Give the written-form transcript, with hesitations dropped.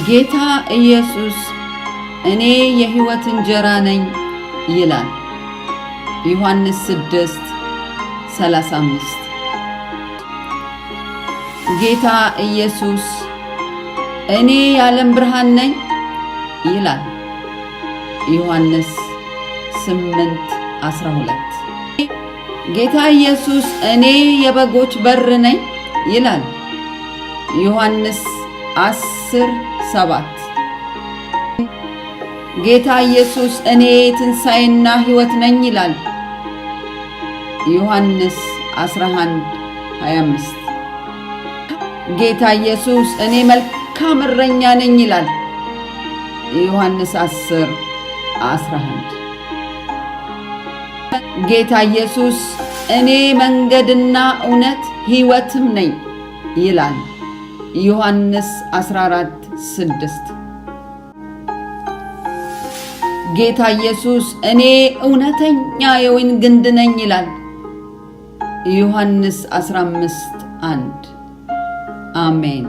ጌታ ኢየሱስ እኔ የሕይወት እንጀራ ነኝ ይላል። ዮሐንስ 6:35 ጌታ ኢየሱስ እኔ የዓለም ብርሃን ነኝ ይላል። ዮሐንስ 8:12 ጌታ ኢየሱስ እኔ የበጎች በር ነኝ ይላል። ዮሐንስ 10:7 ጌታ ኢየሱስ እኔ ትንሣኤና ሕይወት ነኝ ይላል። ዮሐንስ 11:25 ጌታ ኢየሱስ እኔ መልካም እረኛ ነኝ ይላል። ዮሐንስ 10:11 ጌታ ኢየሱስ እኔ መንገድና እውነት ሕይወትም ነኝ ይላል። ዮሐንስ 14:6 ጌታ ኢየሱስ እኔ እውነተኛ የወይን ግንድ ነኝ ይላል። ዮሐንስ 15:1 አሜን።